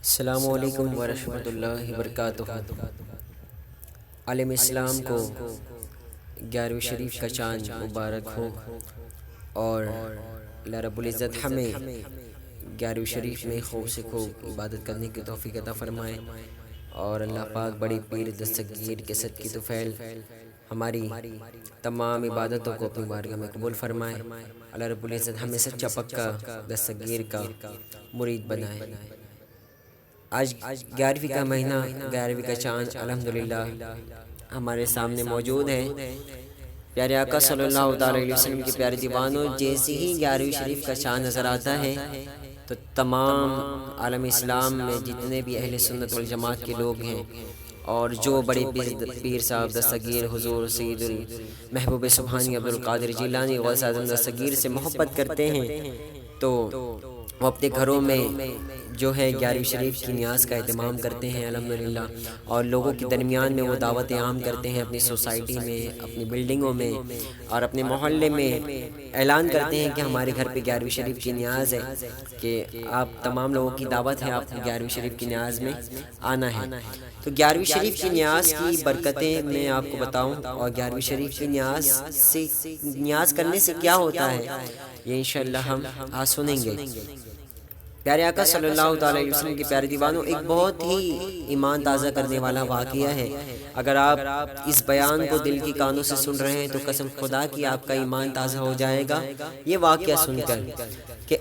السلام علیکم ورحمۃ اللہ وبرکاتہ۔ عالم اسلام کو 11ویں شریف کا چاند مبارک ہو، اور اللہ رب العزت ہمیں 11ویں شریف میں خوب سے خوب عبادت کرنے کی توفیق عطا فرمائے، اور اللہ پاک بڑی پیر دستگیر کے صدقے طفیل ہماری تمام عبادتوں کو اپنی بارگاہ میں قبول فرمائے۔ اللہ رب العزت ہمیں سچا پکا دستگیر کا مرید بنائے۔ آج 11ویں کا مہینہ، 11ویں کا چاند الحمدللہ ہمارے سامنے موجود ہے۔ پیارے آقا صلی اللہ تعالی علیہ وسلم کے پیارے دیوانوں، جیسے ہی 11ویں شریف کا چاند نظر آتا ہے تو تمام عالم اسلام میں جتنے بھی اہل سنت والجماعت کے لوگ ہیں، اور جو بڑے پیر صاحب دستگیر حضور سید المحبوب سبحانی عبدالقادر جیلانی غوث اعظم دستگیر سے محبت کرتے ہیں، تو وہ اپنے گھروں میں جو ہے 11ویں شریف کی نیاز کا اہتمام کرتے ہیں الحمدللہ، اور لوگوں کے درمیان میں وہ دعوت عام کرتے ہیں، اپنی سوسائٹی میں، اپنی بلڈنگوں میں اور اپنے محلے میں اعلان کرتے ہیں کہ ہمارے گھر پہ 11ویں شریف کی نیاز ہے، کہ آپ تمام لوگوں کی دعوت ہے، آپ 11ویں شریف کی نیاز میں آنا ہے۔ تو 11ویں شریف کی نیاز کی برکتیں میں آپ کو بتاؤں، اور 11ویں شریف کی نیاز کرنے سے کیا ہوتا ہے، یہ انشاءاللہ ہم آج سنیں گے۔ پیارے آقا صلی اللہ تعالی علیہ وسلم کے پیارے دیوانوں، ایک بہت ہی ایمان تازہ کرنے والا واقعہ ہے۔ اگر آپ اس بیان کو دل کی کانوں سے سن رہے ہیں تو قسم خدا کی آپ کا ایمان تازہ ہو جائے گا یہ واقعہ سن کر، کہ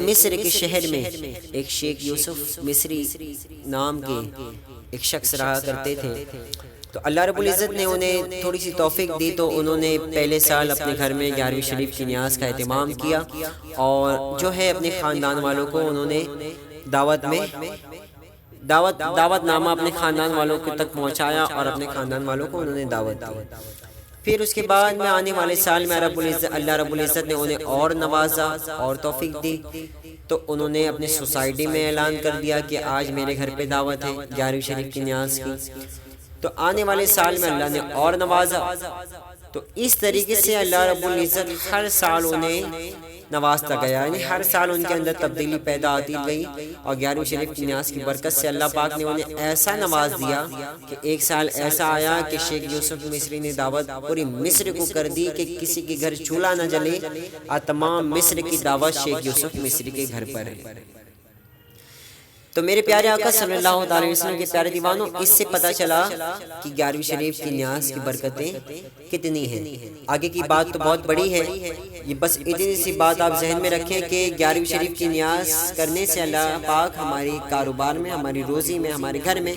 مصر کے شہر میں ایک شیخ یوسف مصری نام کے ایک شخص رہا کرتے تھے۔ تو اللہ رب العزت نے انہیں تھوڑی سی توفیق دی، تو انہوں نے پہلے سال اپنے گھر میں 11ویں شریف کی نیاز کا اہتمام کیا، اور جو ہے اپنے خاندان والوں کو انہوں نے دعوت نامہ اپنے خاندان والوں تک پہنچایا، اور اپنے خاندان والوں کو انہوں نے دعوت دی۔ پھر اس کے بعد میں آنے والے سال میں اللہ رب العزت نے انہیں اور نوازا اور توفیق دی، تو انہوں نے اپنے سوسائٹی میں اعلان کر دیا کہ آج میرے گھر پہ دعوت ہے 11ویں شریف کی نیاز کی۔ تو آنے والے سال میں اللہ نے اور نوازا، تو اس طریقے سے اللہ رب العزت ہر سال انہیں نوازتا گیا، یعنی ہر سال ان کے اندر تبدیلی پیدا آتی گئی، اور 11ویں شریف کی نیاز کی برکت سے اللہ پاک نے انہیں ایسا نواز دیا کہ ایک سال ایسا آیا کہ شیخ یوسف مصری نے دعوت پوری مصر کو کر دی کہ کسی کے گھر چولہا نہ جلے، اور تمام مصر کی دعوت شیخ یوسف مصری کے گھر پر ہے۔ تو میرے پیارے آقا صلی اللہ علیہ وسلم کے پیارے دیوانوں، اس سے پتہ چلا کہ 11ویں شریف کی نیاز کی برکتیں کتنی ہیں۔ آگے کی بات تو بہت بڑی ہے، یہ بس اتنی سی بات آپ ذہن میں رکھیں کہ 11ویں شریف کی نیاز کرنے سے اللہ پاک ہماری کاروبار میں، ہماری روزی میں، ہمارے گھر میں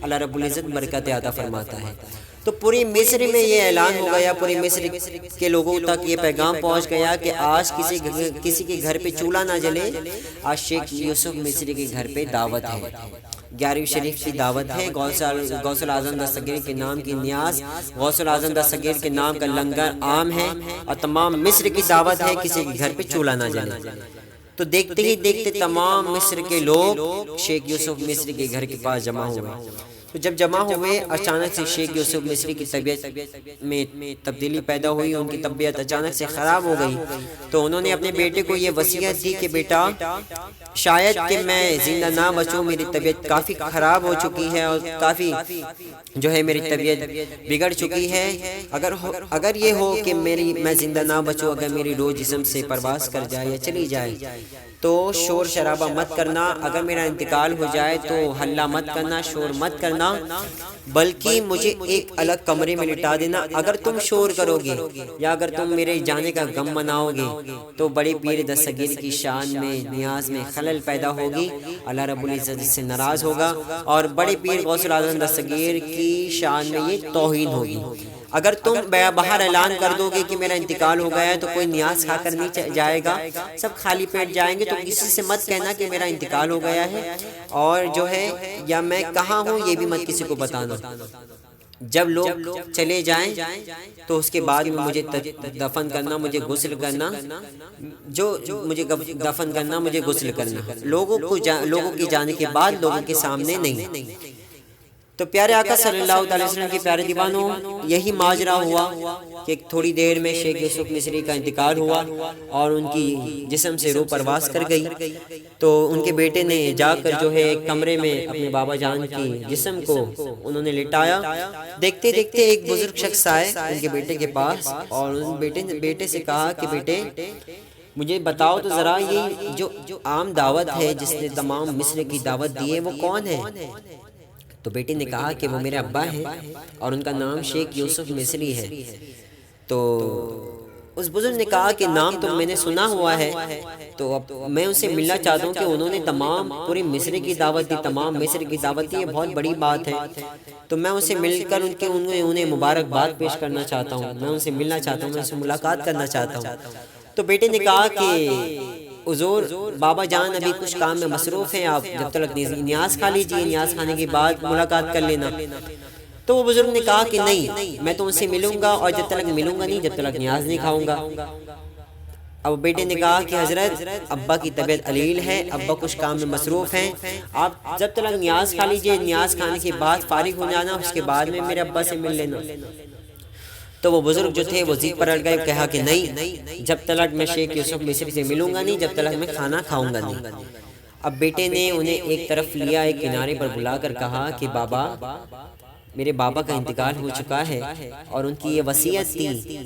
اللہ رب العزت برکت عطا فرماتا ہے۔ تو پوری مصر میں یہ اعلان ہو گیا، پوری مصر کے لوگوں تک یہ پیغام پہنچ گیا کہ آج کسی کے گھر پہ چولہا نہ جلے، آج شیخ یوسف مصری کے گھر پہ دعوت ہے، 11ویں شریف کی دعوت ہے، غوث اعظم دستگیر کے نام کی نیاز، غوث اعظم دستگیر کے نام کا لنگر عام ہے، اور تمام مصر کی دعوت ہے کسی کے گھر پہ چولہا نہ جلے۔ تو دیکھتے ہی دیکھتے تمام مصر کے لوگ شیخ یوسف مصری کے گھر کے پاس جمع ہوئے۔ تو جب جمع ہوئے، اچانک سے شیخ یوسف مصری کی طبیعت میں تبدیلی پیدا ہوئی، ان کی طبیعت اچانک سے خراب ہو گئی۔ تو انہوں نے اپنے بیٹے کو یہ وصیت دی کہ بیٹا، شاید کہ میں زندہ نہ بچوں، میری طبیعت کافی خراب ہو چکی ہے، اور کافی جو ہے میری طبیعت بگڑ چکی ہے، اگر یہ ہو کہ میں زندہ نہ بچوں، اگر میری روح جسم سے پرواز کر جائے یا چلی جائے تو شور شرابہ مت کرنا، اگر میرا انتقال ہو جائے تو ہلہ مت کرنا، شور مت کرنا، بلکہ مجھے ایک الگ کمرے میں لٹا دینا۔ اگر تم شور کرو گے یا اگر تم میرے جانے کا غم مناؤ گے تو بڑے پیر دستگیر کی شان میں، نیاز میں خلل پیدا ہوگی، اللہ رب العزت اس سے ناراض ہوگا، اور بڑے پیر غوث اعظم دستگیر کی شان میں یہ توہین ہوگی۔ اگر تم باہر اعلان کر دو گے کہ میرا انتقال ہو گیا ہے تو کوئی نیاز کھا کر نہیں جائے گا، سب خالی پیٹ جائیں گے، تو کسی سے مت کہنا کہ میرا انتقال ہو گیا ہے، اور جو ہے یا میں کہاں ہوں یہ بھی مت کسی کو بتانا۔ جب لوگ چلے جائیں تو اس کے بعد میں مجھے دفن کرنا، مجھے غسل کرنا، مجھے دفن کرنا، مجھے غسل کرنا، لوگوں کے جانے کے بعد لوگوں کے سامنے نہیں۔ تو پیارے آقا صلی اللہ علیہ وسلم کے پیارے دیوانوں، یہی ماجرا ہوا کہ تھوڑی دیر میں شیخ یوسف مصری کا انتقال ہوا اور ان کی جسم سے روح پرواز کر گئی۔ تو ان کے بیٹے نے جا کر جو ہے ایک کمرے میں اپنے بابا جان کی جسم کو انہوں نے لٹایا۔ دیکھتے دیکھتے ایک بزرگ شخص آئے ان کے بیٹے کے پاس اور ان بیٹے سے کہا کہ بیٹے مجھے بتاؤ تو ذرا، یہ جو عام دعوت ہے جس نے تمام مصر کی دعوت دی ہے وہ کون ہے؟ تو بیٹے نے کہا کہ وہ میرے ابا ہیں اور ان کا نام شیخ یوسف مصری ہے۔ تو اس بزرگ نے کہا کہ نام تو میں نے سنا ہوا ہے، تو اب میں ان سے ملنا چاہتا ہوں کہ انہوں نے تمام پوری مصر کی دعوت دی، تمام مصر کی دعوت دی، یہ بہت بڑی بات ہے۔ تو میں ان سے مل کر انہیں مبارکباد پیش کرنا چاہتا ہوں، میں ان سے ملنا چاہتا ہوں، میں ان سے ملاقات کرنا چاہتا ہوں۔ تو بیٹے نے کہا کہ حضور بابا جان ابھی کچھ کام میں مصروف ہیں، آپ جب تک نیاز کھا لیجئے، نیاز کھانے کے بعد ملاقات کر لینا۔ تو وہ بزرگ نے کہا کہ نہیں، میں تو ان سے ملوں گا اور جب تک ملوں گا نہیں، جب تک نیاز نہیں کھاؤں گا۔ اب بیٹے نے کہا کہ حضرت ابا کی طبیعت علیل ہے، ابا کچھ کام میں مصروف ہیں، آپ جب تک نیاز کھا لیجئے، نیاز کھانے کے بعد فارغ ہو جانا، اس کے بعد میں میرے ابا سے مل لینا۔ تو وہ بزرگ جو تھے وہ ضد پر اڑ گئے، کہا کہ نہیں، جب تک میں شیخ یوسف مصری سے ملوں گا نہیں، جب تک میں کھانا کھاؤں گا نہیں۔ اب بیٹے نے انہیں ایک طرف لیا، ایک کنارے پر بلا کر کہا کہ بابا، میرے بابا کا انتقال ہو چکا ہے اور ان کی یہ وصیت تھی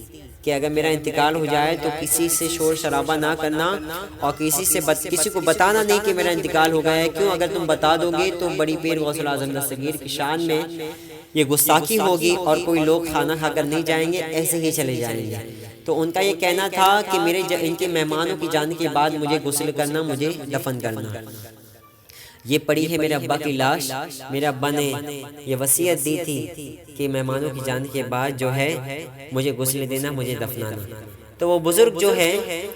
کہ اگر میرا انتقال ہو جائے تو کسی سے شور شرابہ نہ کرنا اور کسی کو بتانا نہیں کہ میرا انتقال ہو گیا ہے، کیوں اگر تم بتا دو گے تو بڑی پیر غوث الاعظم دستگیر کی شان میں یہ گستاخی ہوگی اور کوئی لوگ کھانا کھا کر نہیں جائیں گے، ایسے ہی چلے جائیں گے۔ تو ان کا یہ کہنا تھا کہ ان کے مہمانوں کی جانے کے بعد مجھے غسل کرنا، مجھے دفن کرنا۔ یہ پڑی ہے میرے ابا کی لاش، میرے ابا نے یہ وصیت دی تھی کہ مہمانوں کی جانے کے بعد جو ہے مجھے غسل دینا، مجھے دفنانا۔ تو وہ بزرگ جو ہے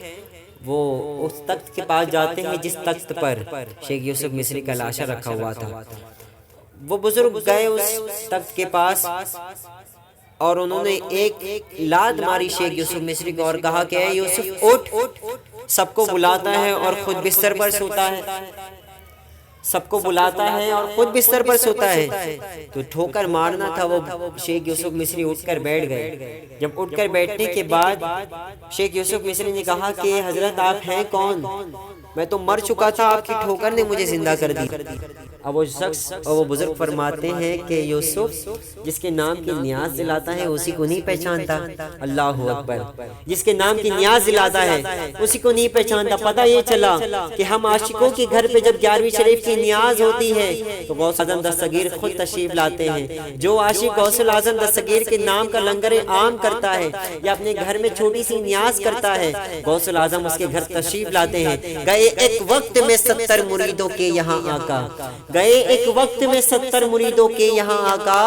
وہ اس تخت کے پاس جاتے ہیں جس تخت پر شیخ یوسف مصری کا لاشا رکھا ہوا تھا۔ وہ بزرگ گئے اس تخت کے پاس اور انہوں نے ایک لات ماری شیخ یوسف مصری کو اور کہا کہ اے یوسف اٹھ، سب کو بلاتا ہے اور خود بستر پر سوتا ہے، سب کو بلاتا ہے اور خود بستر پر سوتا ہے۔ تو ٹھوکر مارنا تھا، وہ شیخ یوسف مصری اٹھ کر بیٹھ گئے۔ جب اٹھ کر بیٹھنے کے بعد شیخ یوسف مصری نے کہا کہ حضرت آپ ہیں کون؟ میں تو مر چکا تھا، آپ کی ٹھوکر نے مجھے زندہ کر دی۔ اب وہ شخص اور وہ بزرگ فرماتے ہیں کہ یوسف جس کے نام کی نیاز دلاتا ہے اسی کو نہیں پہچانتا۔ اللہ اکبر، جس کے نام کی نیاز دلاتا ہے اسی کو نہیں پہچانتا۔ پتہ یہ چلا کہ ہم عاشقوں کے گھر پہ جب 11ویں شریف کی نیاز ہوتی ہے تو غوث اعظم دستگیر خود تشریف لاتے ہیں۔ جو عاشق غوث اعظم دستگیر کے نام کا لنگر عام کرتا ہے یا اپنے گھر میں چھوٹی سی نیاز کرتا ہے، غوث اعظم اس کے گھر تشریف لاتے ہیں۔ گئے ایک وقت میں 70 مریدوں کے یہاں آقا، گئے ایک وقت میں 70 مریدوں کے یہاں آقا،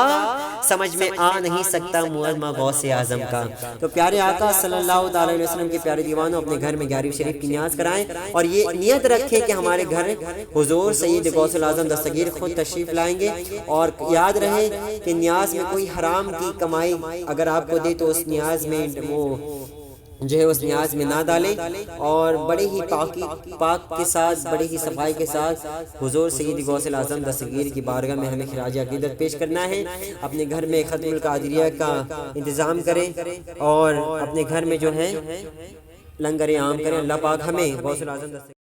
سمجھ میں آ نہیں سکتا معظم غوث اعظم کا۔ تو پیارے آقا صلی اللہ علیہ وسلم کے پیارے دیوانوں اپنے گھر میں 11ویں شریف کی نیاز کرائیں اور یہ نیت رکھیں کہ ہمارے گھر حضور سید غوث الاعظم دستگیر خود تشریف لائیں گے۔ اور یاد رہے کہ نیاز میں کوئی حرام کی کمائی اگر آپ کو دے تو اس نیاز میں وہ جو ہے اس نیاز میں نہ ڈالیں اور بڑے ہی پاک کے ساتھ، بڑے ہی صفائی کے ساتھ حضور سید غوث الاعظم دستگیر کی بارگاہ میں ہمیں خراج عقیدت پیش کرنا ہے۔ اپنے گھر میں ختم القادریہ کا انتظام کریں اور اپنے گھر میں جو ہے لنگر عام کریں۔ اللہ پاک ہمیں غوث الاعظم